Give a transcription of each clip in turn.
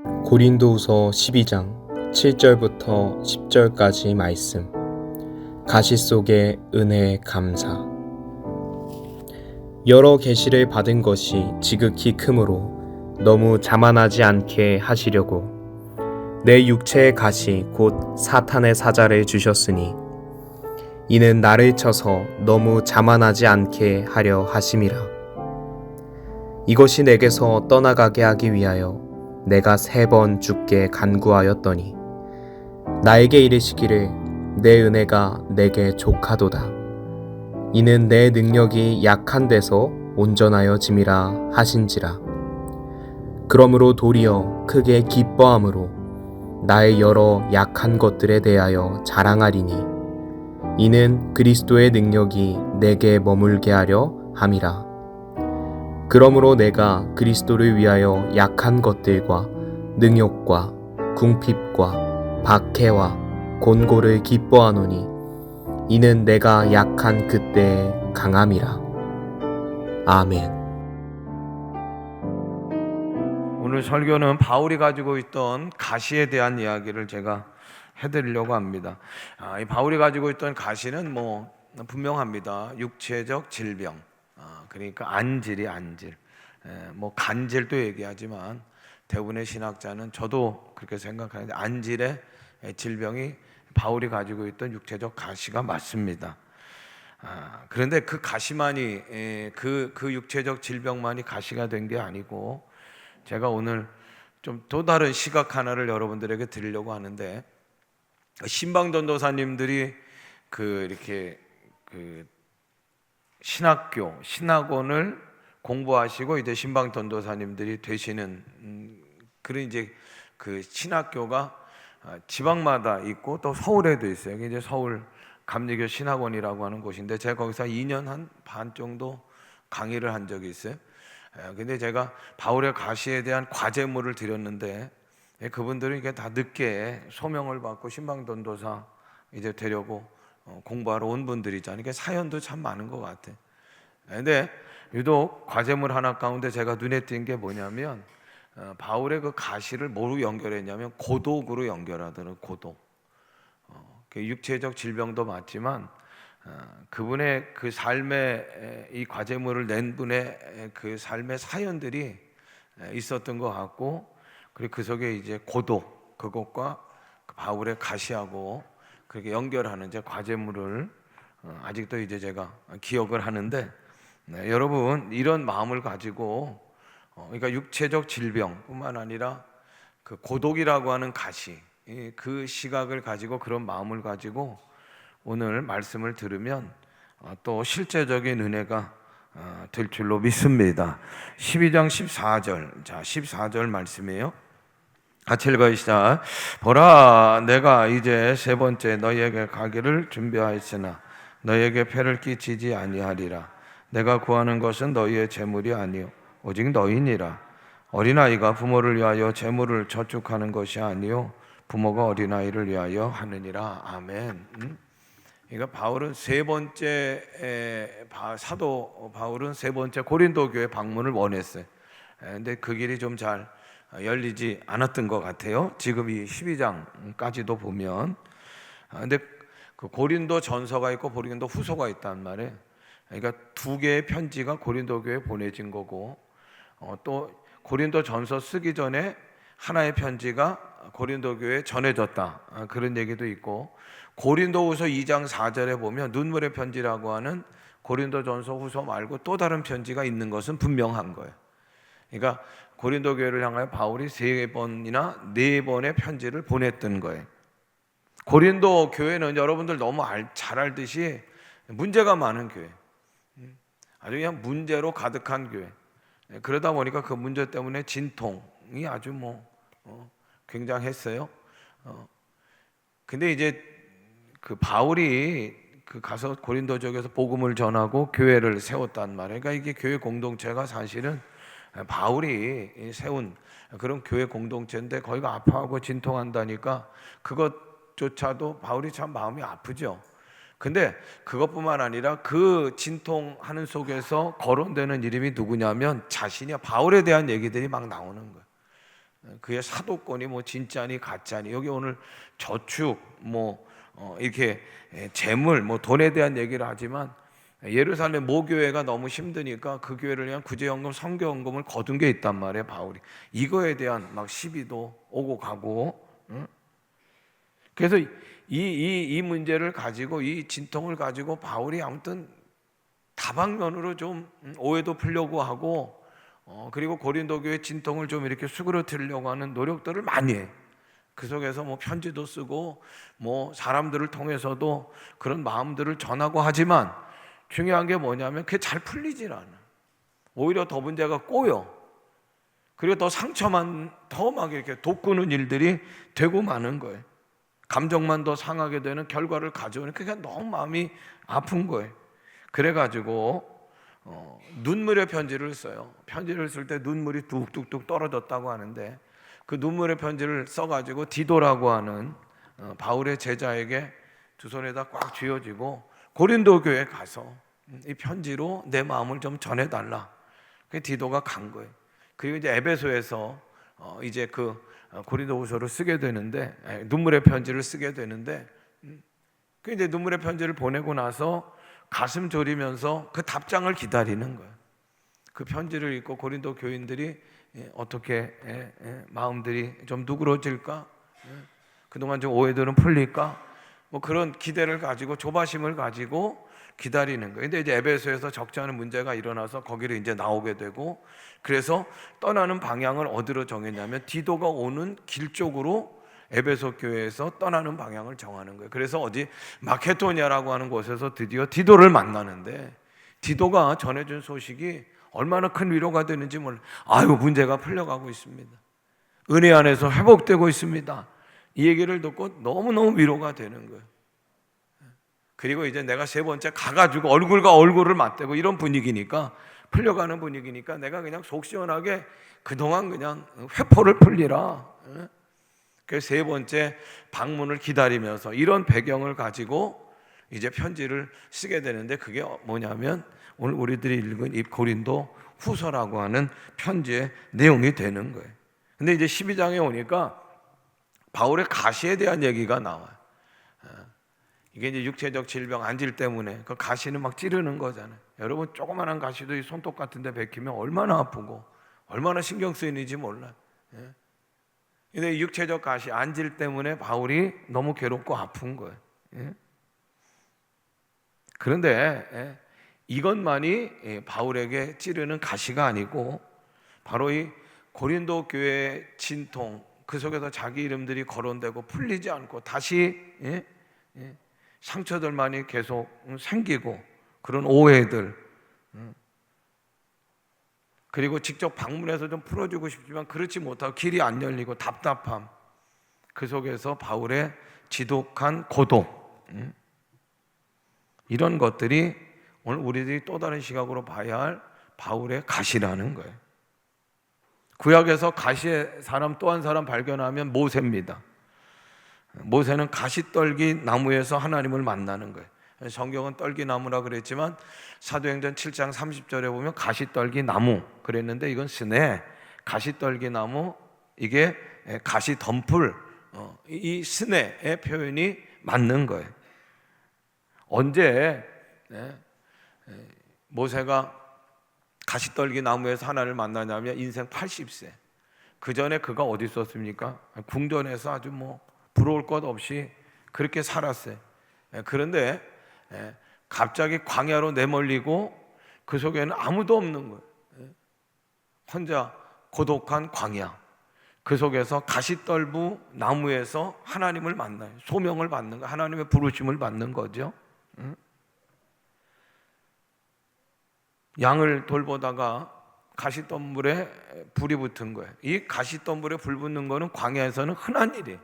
고린도후서 12장 7절부터 10절까지 말씀. 가시 속의 은혜의 감사. 여러 계시를 받은 것이 지극히 크므로 너무 자만하지 않게 하시려고 내 육체의 가시 곧 사탄의 사자를 주셨으니 이는 나를 쳐서 너무 자만하지 않게 하려 하심이라. 이것이 내게서 떠나가게 하기 위하여 내가 3번 주께 간구하였더니 나에게 이르시기를 내 은혜가 내게 족하도다. 이는 내 능력이 약한 데서 온전하여 짐이라 하신지라. 그러므로 도리어 크게 기뻐함으로 나의 여러 약한 것들에 대하여 자랑하리니 이는 그리스도의 능력이 내게 머물게 하려 함이라. 그러므로 내가 그리스도를 위하여 약한 것들과 능욕과 궁핍과 박해와 곤고를 기뻐하노니 이는 내가 약한 그때의 강함이라. 아멘. 오늘 설교는 바울이 가지고 있던 가시에 대한 이야기를 제가 해드리려고 합니다. 이 바울이 가지고 있던 가시는 분명합니다. 육체적 질병, 그러니까 안질, 간질도 얘기하지만 대부분의 신학자는 저도 그렇게 생각하는데 안질의 질병이 바울이 가지고 있던 육체적 가시가 맞습니다. 그런데 그 가시만이 그 육체적 질병만이 가시가 된 게 아니고 제가 오늘 좀 또 다른 시각 하나를 여러분들에게 드리려고 하는데 신방전도사님들이 이렇게 신학원을 공부하시고 이제 신방전도사님들이 되시는 그런 이제 그 신학교가 지방마다 있고 또 서울에도 있어요. 이제 서울 감리교 신학원이라고 하는 곳인데 제가 거기서 2년 반 정도 강의를 한 적이 있어요. 근데 제가 바울의 가시에 대한 과제물을 드렸는데 그분들은 이게 다 늦게 소명을 받고 신방전도사 이제 되려고 공부하러 온 분들이잖아요. 이게 사연도 참 많은 것 같아. 근데 유독 과제물 하나 가운데 제가 눈에 띈 게 뭐냐면 바울의 그 가시를 뭐로 연결했냐면 고독으로 연결하더라고요. 고독. 육체적 질병도 맞지만 그분의 그 삶의 이 과제물을 낸 분의 그 삶의 사연들이 있었던 것 같고, 그리고 그 속에 이제 고독, 그것과 바울의 가시하고 그렇게 연결하는 이제 과제물을 아직도 이제 제가 기억을 하는데, 여러분 이런 마음을 가지고 그러니까 육체적 질병뿐만 아니라 그 고독이라고 하는 가시, 그 시각을 가지고 그런 마음을 가지고 오늘 말씀을 들으면 또 실제적인 은혜가 될 줄로 믿습니다. 12장 14절, 자 14절 말씀이에요. 같이 읽어주시다. 보라, 내가 이제 3번째 너희에게 가기를 준비하였으나 너희에게 폐를 끼치지 아니하리라. 내가 구하는 것은 너희의 재물이 아니요 오직 너희니라. 어린아이가 부모를 위하여 재물을 저축하는 것이 아니요 부모가 어린아이를 위하여 하느니라. 아멘. 그러니까 사도 바울은 3번째 고린도 교회 방문을 원했어요. 근데 그 길이 좀 잘 열리지 않았던 것 같아요. 지금 이 12장까지도 보면. 근데 그 고린도 전서가 있고 고린도 후서가 있단 말이에요. 그러니까 2개의 편지가 고린도 교회에 보내진 거고, 또 고린도 전서 쓰기 전에 하나의 편지가 고린도 교회에 전해졌다, 그런 얘기도 있고, 고린도후서 2장 4절에 보면 눈물의 편지라고 하는 고린도전서 후서 말고 또 다른 편지가 있는 것은 분명한 거예요. 그러니까 고린도 교회를 향하여 바울이 3번이나 4번의 편지를 보냈던 거예요. 고린도 교회는 여러분들 너무 잘 알듯이 문제가 많은 교회, 아주 그냥 문제로 가득한 교회. 그러다 보니까 그 문제 때문에 진통이 아주 굉장했어요. 근데 이제 그 바울이 가서 고린도 지역에서 복음을 전하고 교회를 세웠단 말이에요. 그러니까 이게 교회 공동체가 사실은 바울이 세운 그런 교회 공동체인데 거기가 아파하고 진통한다니까 그것조차도 바울이 참 마음이 아프죠. 근데 그것뿐만 아니라 그 진통하는 속에서 거론되는 이름이 누구냐면 자신이야. 바울에 대한 얘기들이 막 나오는 거예요. 그의 사도권이 뭐 진짜니 가짜니, 여기 오늘 저축 뭐 이렇게 재물 뭐 돈에 대한 얘기를 하지만 예루살렘 모교회가 너무 힘드니까 그 교회를 위한 구제연금, 선교연금을 거둔 게 있단 말이에요. 바울이 이거에 대한 막 시비도 오고 가고. 그래서 이 문제를 가지고, 이 진통을 가지고 바울이 아무튼 다방면으로 좀 오해도 풀려고 하고, 그리고 고린도 교회 진통을 좀 이렇게 수그러뜨리려고 하는 노력들을 많이 해. 그 속에서 뭐 편지도 쓰고 뭐 사람들을 통해서도 그런 마음들을 전하고 하지만, 중요한 게 뭐냐면 그게 잘 풀리질 않아. 오히려 더 문제가 꼬여. 그리고 더 상처만 더 막 이렇게 돋구는 일들이 되고 마는 거예요. 감정만 더 상하게 되는 결과를 가져오는, 그게 너무 마음이 아픈 거예요. 그래가지고 눈물의 편지를 써요. 편지를 쓸 때 눈물이 뚝뚝뚝 떨어졌다고 하는데, 그 눈물의 편지를 써가지고 디도라고 하는 바울의 제자에게 두 손에다 꽉 쥐어지고 고린도 교회에 가서 이 편지로 내 마음을 좀 전해달라. 그 디도가 간 거예요. 그리고 이제 에베소에서 이제 그 고린도후서를 쓰게 되는데, 눈물의 편지를 쓰게 되는데, 그 이제 눈물의 편지를 보내고 나서 가슴 졸이면서 그 답장을 기다리는 거예요. 그 편지를 읽고 고린도 교인들이 어떻게 마음들이 좀 누그러질까? 그동안 좀 오해들은 풀릴까? 뭐 그런 기대를 가지고, 조바심을 가지고 기다리는 거예요. 근데 이제 에베소에서 적지 않은 문제가 일어나서 거기를 이제 나오게 되고, 그래서 떠나는 방향을 어디로 정했냐면 디도가 오는 길 쪽으로 에베소 교회에서 떠나는 방향을 정하는 거예요. 그래서 어디 마케도니아라고 하는 곳에서 드디어 디도를 만나는데, 디도가 전해준 소식이 얼마나 큰 위로가 되는지 몰라요. 아유, 문제가 풀려가고 있습니다. 은혜 안에서 회복되고 있습니다. 이 얘기를 듣고 너무너무 위로가 되는 거예요. 그리고 이제 내가 세 번째 가가지고 얼굴과 얼굴을 맞대고 이런 분위기니까, 풀려가는 분위기니까 내가 그냥 속 시원하게 그동안 그냥 회포를 풀리라. 그래서 세 번째 방문을 기다리면서 이런 배경을 가지고 이제 편지를 쓰게 되는데, 그게 뭐냐면 오늘 우리들이 읽은 이 고린도 후서라고 하는 편지의 내용이 되는 거예요. 근데 이제 12장에 오니까 바울의 가시에 대한 얘기가 나와요. 이게 이제 육체적 질병, 안질 때문에 그 가시는 막 찌르는 거잖아요. 여러분, 조그만한 가시도 이 손톱 같은 데 베끼면 얼마나 아프고 얼마나 신경 쓰이는지 몰라요. 근데 육체적 가시, 안질 때문에 바울이 너무 괴롭고 아픈 거예요. 그런데 이것만이 바울에게 찌르는 가시가 아니고, 바로 이 고린도 교회의 진통, 그 속에서 자기 이름들이 거론되고 풀리지 않고 다시 상처들만이 계속 생기고, 그런 오해들, 그리고 직접 방문해서 좀 풀어주고 싶지만 그렇지 못하고 길이 안 열리고 답답함, 그 속에서 바울의 지독한 고독, 이런 것들이 오늘 우리들이 또 다른 시각으로 봐야 할 바울의 가시라는 거예요. 구약에서 가시의 사람 또 한 사람 발견하면 모세입니다. 모세는 가시떨기 나무에서 하나님을 만나는 거예요. 성경은 떨기나무라 그랬지만 사도행전 7장 30절에 보면 가시떨기 나무 그랬는데, 이건 스네, 가시떨기 나무, 이게 가시덤불, 이 스네의 표현이 맞는 거예요. 언제 모세가 가시떨기 나무에서 하나님을 만나냐면 인생 80세. 그 전에 그가 어디 있었습니까? 궁전에서 아주 뭐 부러울 것 없이 그렇게 살았어요. 그런데 갑자기 광야로 내몰리고 그 속에는 아무도 없는 거예요. 혼자 고독한 광야, 그 속에서 가시떨부 나무에서 하나님을 만나요. 소명을 받는 거, 하나님의 부르심을 받는 거죠. 양을 돌보다가 가시덤불에 불이 붙은 거예요. 이 가시덤불에 불 붙는 거는 광야에서는 흔한 일이에요.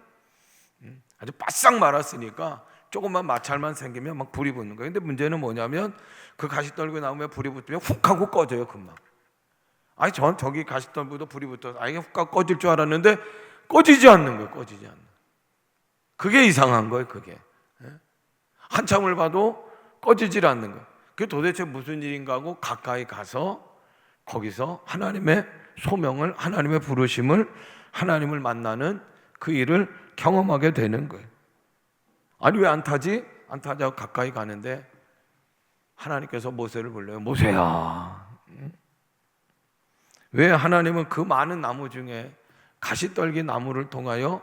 아주 바싹 말았으니까 조금만 마찰만 생기면 막 불이 붙는 거예요. 근데 문제는 뭐냐면 그 가시떨기 나무에 불이 붙으면 훅 하고 꺼져요, 금방. 아니, 저기 가시떨기도 불이 붙어서 아예 훅 하고 꺼질 줄 알았는데 꺼지지 않는 거예요. 꺼지지 않는. 그게 이상한 거예요. 그게 한참을 봐도 꺼지질 않는 거예요. 그게 도대체 무슨 일인가 하고 가까이 가서 거기서 하나님의 소명을, 하나님의 부르심을 하나님을 만나는 그 일을 경험하게 되는 거예요. 아니 왜 안 타지? 안 타자고 가까이 가는데 하나님께서 모세를 불러요. 모세야. 왜 하나님은 그 많은 나무 중에 가시떨기 나무를 통하여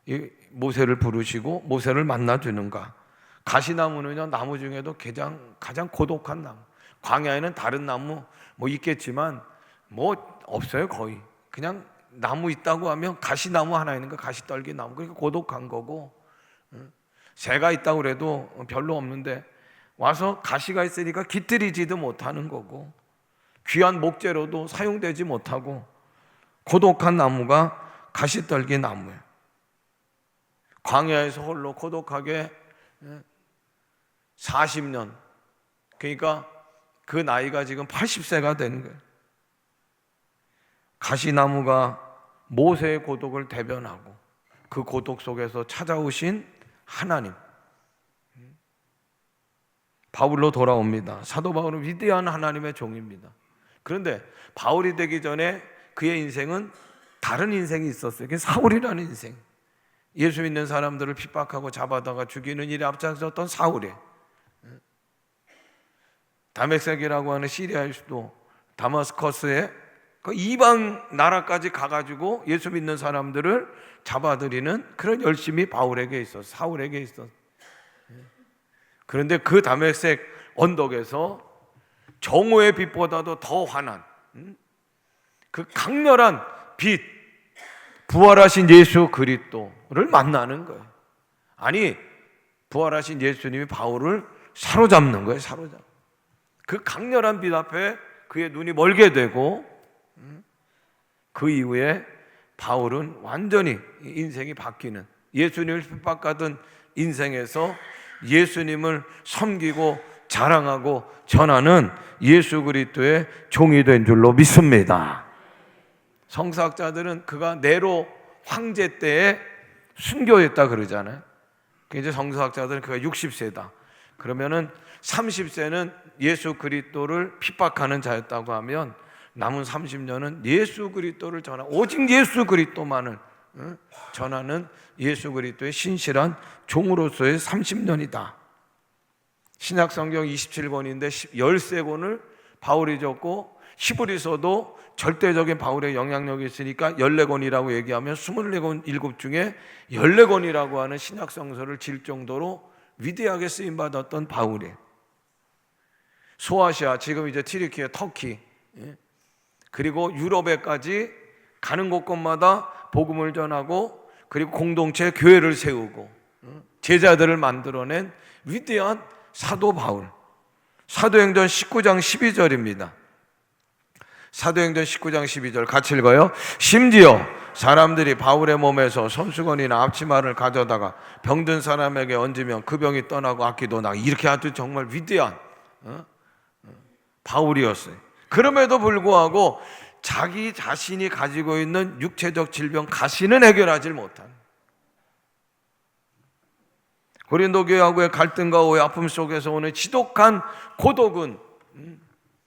이 모세를 부르시고 모세를 만나주는가? 가시나무는요, 나무 중에도 가장 고독한 나무. 광야에는 다른 나무 뭐 있겠지만 뭐 없어요. 거의 그냥 나무 있다고 하면 가시나무 하나 있는 거, 가시떨기 나무. 그러니까 고독한 거고, 새가 있다고 그래도 별로 없는데 와서 가시가 있으니까 깃들이지도 못하는 거고, 귀한 목재로도 사용되지 못하고 고독한 나무가 가시떨기 나무예요. 광야에서 홀로 고독하게 40년, 그러니까 그 나이가 지금 80세가 된 거예요. 가시나무가 모세의 고독을 대변하고 그 고독 속에서 찾아오신 하나님, 바울로 돌아옵니다. 사도 바울은 위대한 하나님의 종입니다. 그런데 바울이 되기 전에 그의 인생은 다른 인생이 있었어요. 그게 사울이라는 인생. 예수 믿는 사람들을 핍박하고 잡아다가 죽이는 일에 앞장섰던 사울이, 다메섹이라고 하는 시리아의 수도 다마스커스에 그 이방 나라까지 가가지고 예수 믿는 사람들을 잡아들이는 그런 열심이 바울에게 있었어, 사울에게 있었어. 그런데 그 다메섹 언덕에서 정오의 빛보다도 더 환한 그 강렬한 빛, 부활하신 예수 그리스도를 만나는 거예요. 아니, 부활하신 예수님이 바울을 사로잡는 거예요. 그 강렬한 빛 앞에 그의 눈이 멀게 되고, 그 이후에 바울은 완전히 인생이 바뀌는, 예수님을 핍박하던 인생에서 예수님을 섬기고 자랑하고 전하는 예수 그리스도의 종이 된 줄로 믿습니다. 성서학자들은 그가 네로 황제 때에 순교했다 그러잖아요. 이제 성서학자들은 그가 60세다. 그러면은 30세는 예수 그리스도를 핍박하는 자였다고 하면 남은 30년은 예수 그리스도를 전하는, 오직 예수 그리스도만을 전하는 예수 그리스도의 신실한 종으로서의 30년이다. 신약 성경 27권인데 13권을 바울이 적고, 히브리서도 절대적인 바울의 영향력이 있으니까 14권이라고 얘기하면 24권 중에 14권이라고 하는 신약 성서를 질 정도로 위대하게 쓰임 받았던 바울이, 소아시아, 지금 이제 튀르키예, 터키, 그리고 유럽에까지 가는 곳곳마다 복음을 전하고, 그리고 공동체 교회를 세우고 제자들을 만들어낸 위대한 사도 바울. 사도행전 19장 12절입니다. 사도행전 19장 12절 같이 읽어요. 심지어 사람들이 바울의 몸에서 손수건이나 앞치마를 가져다가 병든 사람에게 얹으면 그 병이 떠나고 악기도 나고, 이렇게 아주 정말 위대한 바울이었어요. 그럼에도 불구하고 자기 자신이 가지고 있는 육체적 질병 가시는 해결하지 못한, 고린도 교회하고의 갈등과 오해, 아픔 속에서 오는 지독한 고독은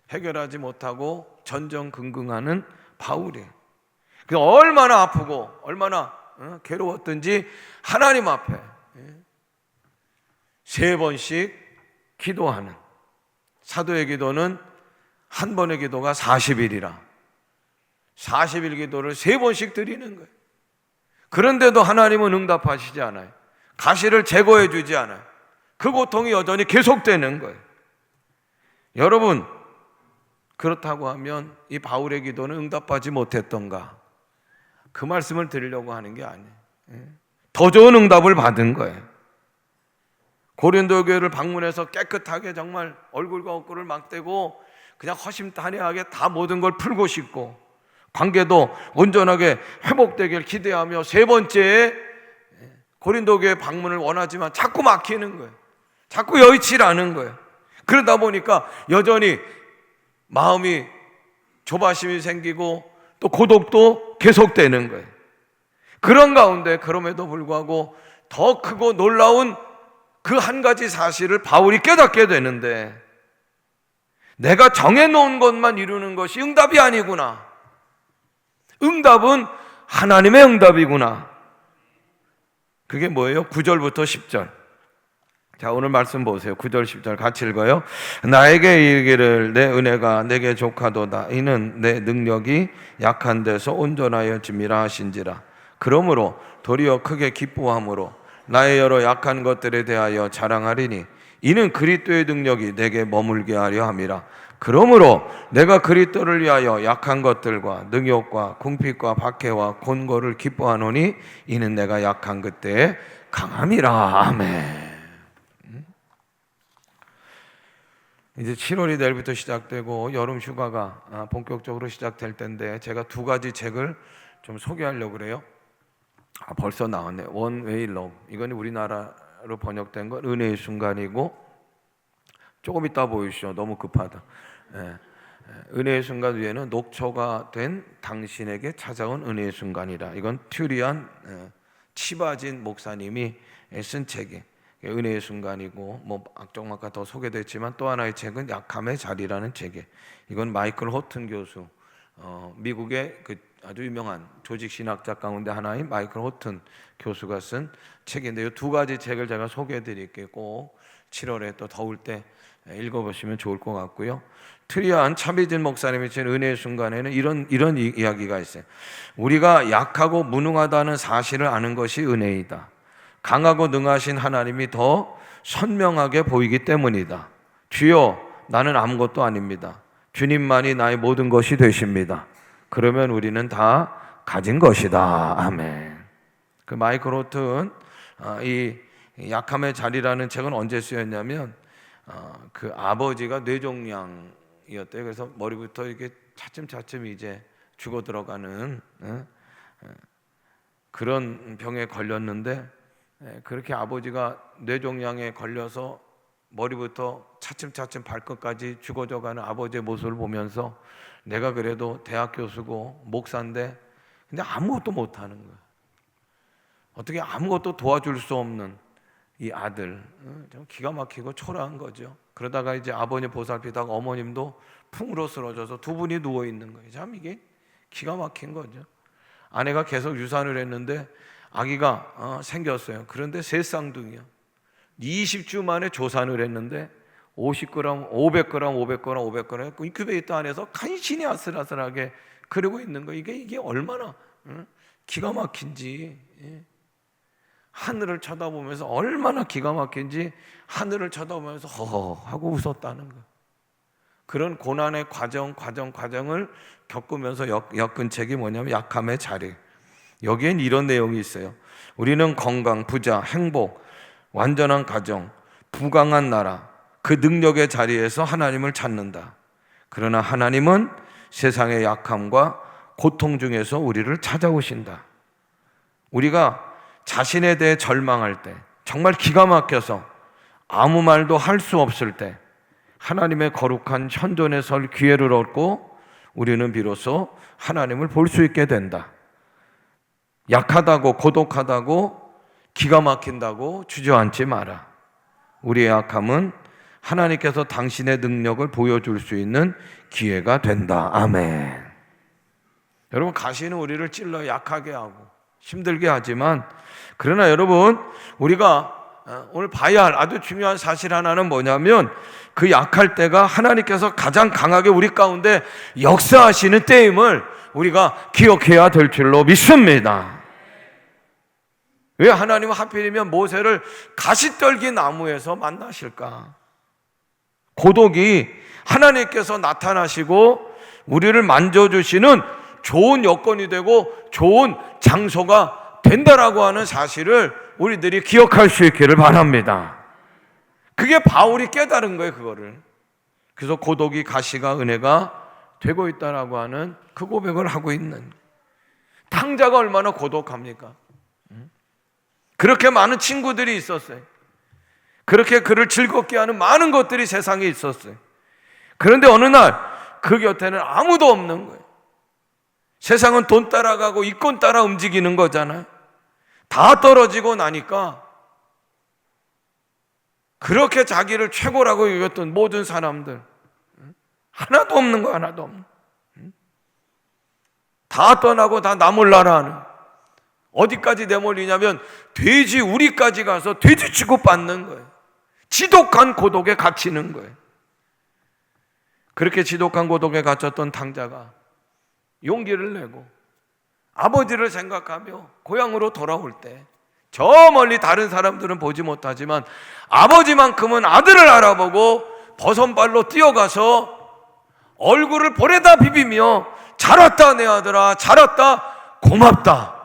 해결하지 못하고 전전긍긍하는 바울이에요. 얼마나 아프고 얼마나 괴로웠든지 하나님 앞에 3번씩 기도하는, 사도의 기도는 한 번의 기도가 40일이라 40일 기도를 3번씩 드리는 거예요. 그런데도 하나님은 응답하시지 않아요. 가시를 제거해 주지 않아요. 그 고통이 여전히 계속되는 거예요. 여러분, 그렇다고 하면 이 바울의 기도는 응답받지 못했던가? 그 말씀을 드리려고 하는 게 아니에요. 더 좋은 응답을 받은 거예요. 고린도 교회를 방문해서 깨끗하게 정말 얼굴과 옷구를 막대고 그냥 허심탄회하게 다 모든 걸 풀고 싶고, 관계도 온전하게 회복되길 기대하며 3번째에 고린도 교회 방문을 원하지만 자꾸 막히는 거예요. 자꾸 여의치 않은 거예요. 그러다 보니까 여전히 마음이 조바심이 생기고 또 고독도 계속되는 거예요. 그런 가운데 그럼에도 불구하고 더 크고 놀라운 그 한 가지 사실을 바울이 깨닫게 되는데, 내가 정해놓은 것만 이루는 것이 응답이 아니구나. 응답은 하나님의 응답이구나. 그게 뭐예요? 9절부터 10절. 자, 오늘 말씀 보세요. 9절 10절 같이 읽어요. 나에게 이르기를 내 은혜가 내게 족하도다. 이는 내 능력이 약한 데서 온전하여 짐이라 하신지라. 그러므로 도리어 크게 기뻐함으로 나의 여러 약한 것들에 대하여 자랑하리니 이는 그리스도의 능력이 내게 머물게 하려 함이라. 그러므로 내가 그리스도를 위하여 약한 것들과 능욕과 궁핍과 박해와 곤고를 기뻐하노니 이는 내가 약한 그때에 강함이라. 아멘. 이제 7월이 내일부터 시작되고 여름 휴가가 본격적으로 시작될 텐데 제가 두 가지 책을 좀 소개하려고 그래요. 벌써 나왔네. One Way Love. 이건 우리나라로 번역된 건 은혜의 순간이고, 조금 이따 보이시죠. 너무 급하다. 은혜의 순간 위에는 녹초가 된 당신에게 찾아온 은혜의 순간이라. 이건 튜리안 치바진 목사님이 쓴 책이에요. 은혜의 순간이고, 뭐 악종막과 더 소개됐지만 또 하나의 책은 약함의 자리라는 책이에요. 이건 마이클 호튼 교수, 미국의 그 아주 유명한 조직 신학자 가운데 하나인 마이클 호튼 교수가 쓴 책인데, 이 두 가지 책을 제가 소개해 드릴게요. 꼭 7월에 또 더울 때 읽어보시면 좋을 것 같고요. 트리안 차비진 목사님이 쓴 은혜의 순간에는 이런 이야기가 있어요. 우리가 약하고 무능하다는 사실을 아는 것이 은혜이다. 강하고 능하신 하나님이 더 선명하게 보이기 때문이다. 주여, 나는 아무것도 아닙니다. 주님만이 나의 모든 것이 되십니다. 그러면 우리는 다 가진 것이다. 아멘. 그 마이클 호튼 이 약함의 자리라는 책은 언제 쓰였냐면 그 아버지가 뇌종양이었대요. 그래서 머리부터 이렇게 차츰차츰 이제 죽어 들어가는 그런 병에 걸렸는데, 그렇게 아버지가 뇌종양에 걸려서 머리부터 차츰차츰 발끝까지 죽어져가는 아버지의 모습을 보면서 내가 그래도 대학 교수고 목사인데 근데 아무것도 못하는 거야. 어떻게 아무것도 도와줄 수 없는 이 아들, 좀 기가 막히고 초라한 거죠. 그러다가 이제 아버님 보살피다가 어머님도 풍으로 쓰러져서 두 분이 누워 있는 거예요. 참 이게 기가 막힌 거죠. 아내가 계속 유산을 했는데 아기가 생겼어요. 그런데 세 쌍둥이요. 20주 만에 조산을 했는데 50g, 500g, 500g, 500g 인큐베이터 안에서 간신히 아슬아슬하게 그러고 있는 거. 이게 얼마나 기가 막힌지. 하늘을 쳐다보면서 얼마나 기가 막힌지 하늘을 쳐다보면서 허허 하고 웃었다는 거. 그런 고난의 과정을 겪으면서 엮은 책이 뭐냐면 약함의 자리. 여기엔 이런 내용이 있어요. 우리는 건강, 부자, 행복, 완전한 가정, 부강한 나라, 그 능력의 자리에서 하나님을 찾는다. 그러나 하나님은 세상의 약함과 고통 중에서 우리를 찾아오신다. 우리가 자신에 대해 절망할 때, 정말 기가 막혀서 아무 말도 할 수 없을 때 하나님의 거룩한 현존에 설 기회를 얻고 우리는 비로소 하나님을 볼 수 있게 된다. 약하다고, 고독하다고, 기가 막힌다고 주저앉지 마라. 우리의 약함은 하나님께서 당신의 능력을 보여줄 수 있는 기회가 된다. 아멘. 여러분, 가시는 우리를 찔러 약하게 하고 힘들게 하지만, 그러나 여러분, 우리가 오늘 봐야 할 아주 중요한 사실 하나는 뭐냐면, 그 약할 때가 하나님께서 가장 강하게 우리 가운데 역사하시는 때임을 우리가 기억해야 될 줄로 믿습니다. 왜 하나님은 하필이면 모세를 가시떨기 나무에서 만나실까? 고독이 하나님께서 나타나시고 우리를 만져주시는 좋은 여건이 되고 좋은 장소가 된다라고 하는 사실을 우리들이 기억할 수 있기를 바랍니다. 그게 바울이 깨달은 거예요, 그거를. 그래서 고독이 가시가 은혜가 되고 있다라고 하는 그 고백을 하고 있는. 탕자가 얼마나 고독합니까? 그렇게 많은 친구들이 있었어요. 그렇게 그를 즐겁게 하는 많은 것들이 세상에 있었어요. 그런데 어느 날 그 곁에는 아무도 없는 거예요. 세상은 돈 따라가고 이권 따라 움직이는 거잖아요. 다 떨어지고 나니까 그렇게 자기를 최고라고 여겼던 모든 사람들 하나도 없는 거야, 하나도 없는. 다 떠나고 다 나몰라라 하는, 어디까지 내몰리냐면 돼지 우리까지 가서 돼지 취급받는 거예요. 지독한 고독에 갇히는 거예요. 그렇게 지독한 고독에 갇혔던 탕자가 용기를 내고 아버지를 생각하며 고향으로 돌아올 때, 저 멀리 다른 사람들은 보지 못하지만 아버지만큼은 아들을 알아보고 버선발로 뛰어가서 얼굴을 볼에다 비비며 잘 왔다 내 아들아, 잘 왔다, 고맙다.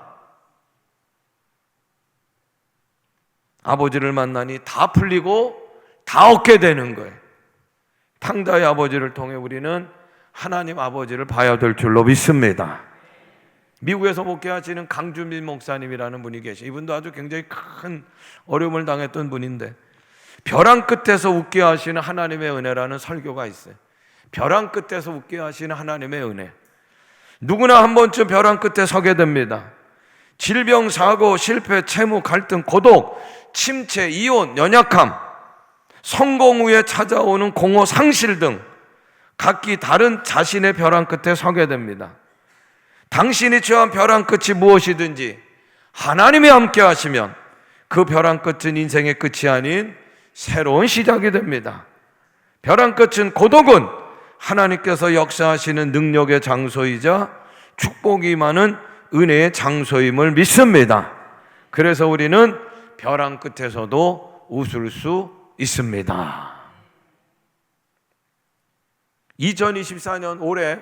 아버지를 만나니 다 풀리고 다 얻게 되는 거예요. 탕자의 아버지를 통해 우리는 하나님 아버지를 봐야 될 줄로 믿습니다. 미국에서 목회하시는 강준민 목사님이라는 분이 계시, 이분도 아주 굉장히 큰 어려움을 당했던 분인데, 벼랑 끝에서 웃게 하시는 하나님의 은혜라는 설교가 있어요. 벼랑 끝에서 웃게 하시는 하나님의 은혜. 누구나 한 번쯤 벼랑 끝에 서게 됩니다. 질병, 사고, 실패, 채무, 갈등, 고독, 침체, 이혼, 연약함, 성공 후에 찾아오는 공허, 상실 등 각기 다른 자신의 벼랑 끝에 서게 됩니다. 당신이 처한 벼랑 끝이 무엇이든지 하나님이 함께 하시면 그 벼랑 끝은 인생의 끝이 아닌 새로운 시작이 됩니다. 벼랑 끝은, 고독은 하나님께서 역사하시는 능력의 장소이자 축복이 많은 은혜의 장소임을 믿습니다. 그래서 우리는 벼랑 끝에서도 웃을 수 있습니다. 2024년 올해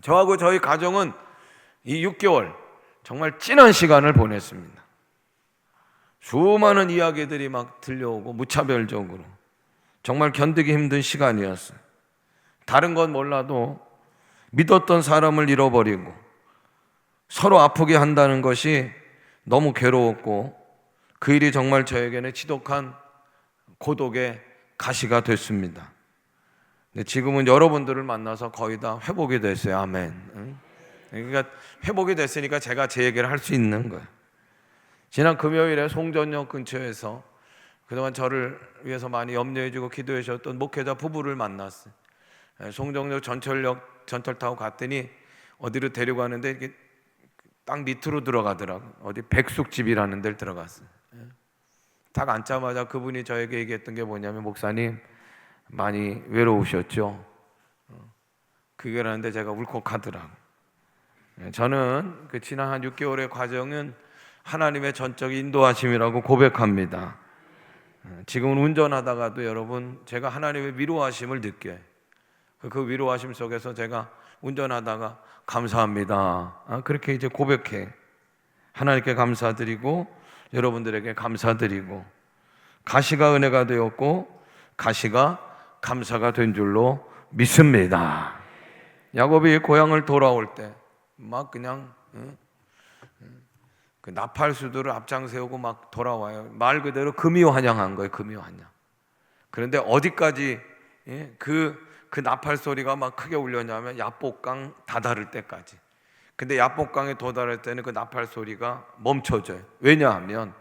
저하고 저희 가정은 이 6개월 정말 찐한 시간을 보냈습니다. 수많은 이야기들이 막 들려오고 무차별적으로 정말 견디기 힘든 시간이었어요. 다른 건 몰라도 믿었던 사람을 잃어버리고 서로 아프게 한다는 것이 너무 괴로웠고, 그 일이 정말 저에게는 지독한 고독의 가시가 됐습니다. 근데 지금은 여러분들을 만나서 거의 다 회복이 됐어요. 아멘. 그러니까 회복이 됐으니까 제가 제 얘기를 할 수 있는 거예요. 지난 금요일에 송전역 근처에서 그동안 저를 위해서 많이 염려해 주고 기도해 주셨던 목회자 부부를 만났어요. 송정역 전철 타고 갔더니 어디로 데려가는데 이게 땅 밑으로 들어가더라고. 어디 백숙집이라는 데를 들어갔어요. 딱 앉자마자 그분이 저에게 얘기했던 게 뭐냐면, 목사님 많이 외로우셨죠? 그 얘기를 하는데 제가 울컥하더라고. 저는 그 지난 한 6개월의 과정은 하나님의 전적 인도하심이라고 고백합니다. 지금은 운전하다가도 여러분, 제가 하나님의 위로하심을 느껴요. 그 위로하심 속에서 제가 운전하다가 감사합니다, 그렇게 이제 고백해. 하나님께 감사드리고 여러분들에게 감사드리고, 가시가 은혜가 되었고 가시가 감사가 된 줄로 믿습니다. 야곱이 고향을 돌아올 때 막 그냥 그 나팔수들을 앞장 세우고 막 돌아와요. 말 그대로 금이환영한 거예요. 금이환영. 그런데 어디까지 그 나팔 소리가 막 크게 울렸냐면 야복강 다다를 때까지. 근데 야복강에 도달할 때는 그 나팔 소리가 멈춰져요. 왜냐하면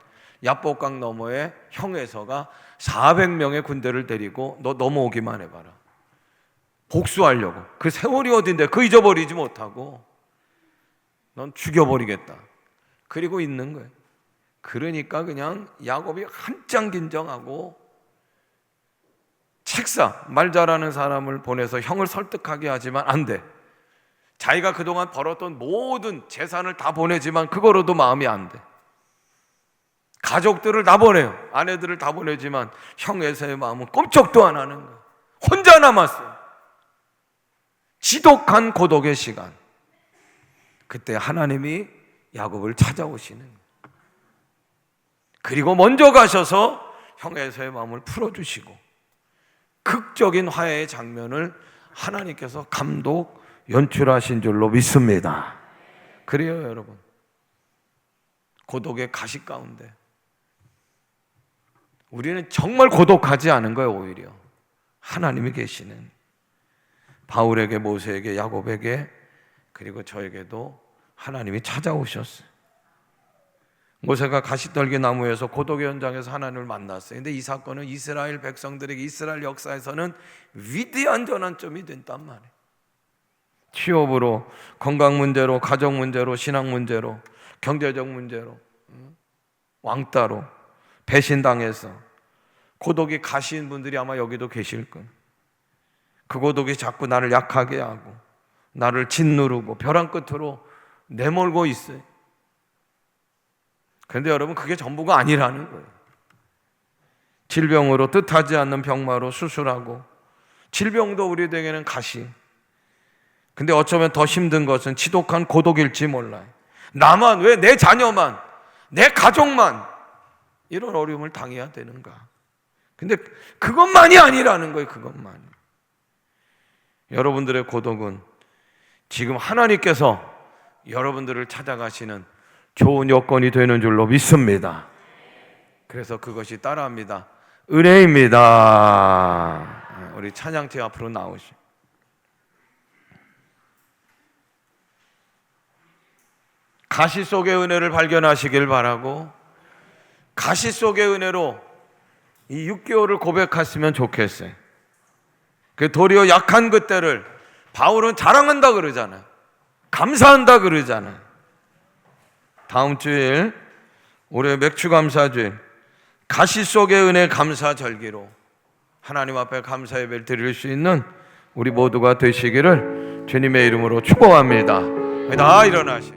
야복강 너머에 형에서가 400명의 군대를 데리고 너 넘어오기만 해봐라, 복수하려고. 그 세월이 어딘데 그 잊어버리지 못하고 넌 죽여버리겠다, 그리고 있는 거예요. 그러니까 그냥 야곱이 한장 긴장하고 책사, 말 잘하는 사람을 보내서 형을 설득하게 하지만 안 돼. 자기가 그동안 벌었던 모든 재산을 다 보내지만 그거로도 마음이 안 돼. 가족들을 다 보내요. 아내들을 다 보내지만 형 에서의 마음은 꼼짝도 안 하는 거예요. 혼자 남았어요. 지독한 고독의 시간. 그때 하나님이 야곱을 찾아오시는 거예요. 그리고 먼저 가셔서 형 에서의 마음을 풀어주시고 극적인 화해의 장면을 하나님께서 감독 연출하신 줄로 믿습니다. 그래요, 여러분. 고독의 가시 가운데 우리는 정말 고독하지 않은 거예요. 오히려 하나님이 계시는, 바울에게, 모세에게, 야곱에게, 그리고 저에게도 하나님이 찾아오셨어요. 모세가 가시떨기 나무에서 고독의 현장에서 하나님을 만났어요. 근데 이 사건은 이스라엘 백성들에게 이스라엘 역사에서는 위대한 전환점이 됐단 말이에요. 취업으로, 건강 문제로, 가정 문제로, 신앙 문제로, 경제적 문제로, 왕따로 배신당해서 고독이 가시인 분들이 아마 여기도 계실 거예요. 그 고독이 자꾸 나를 약하게 하고 나를 짓누르고 벼랑 끝으로 내몰고 있어요. 그런데 여러분, 그게 전부가 아니라는 거예요. 질병으로, 뜻하지 않는 병마로 수술하고, 질병도 우리에게는 가시. 근데 어쩌면 더 힘든 것은 지독한 고독일지 몰라요. 나만, 왜 내 자녀만, 내 가족만 이런 어려움을 당해야 되는가? 근데 그것만이 아니라는 거예요. 그것만. 여러분들의 고독은 지금 하나님께서 여러분들을 찾아가시는 좋은 여건이 되는 줄로 믿습니다. 그래서 그것이 따라합니다. 은혜입니다. 우리 찬양팀 앞으로 나오시죠. 가시 속의 은혜를 발견하시길 바라고, 가시 속의 은혜로 이 6개월을 고백했으면 좋겠어요. 그 도리어 약한 그때를 바울은 자랑한다 그러잖아요. 감사한다 그러잖아요. 다음 주일 올해 맥주감사주일, 가시 속의 은혜 감사절기로 하나님 앞에 감사 예배를 드릴 수 있는 우리 모두가 되시기를 주님의 이름으로 축복합니다. 다 일어나시.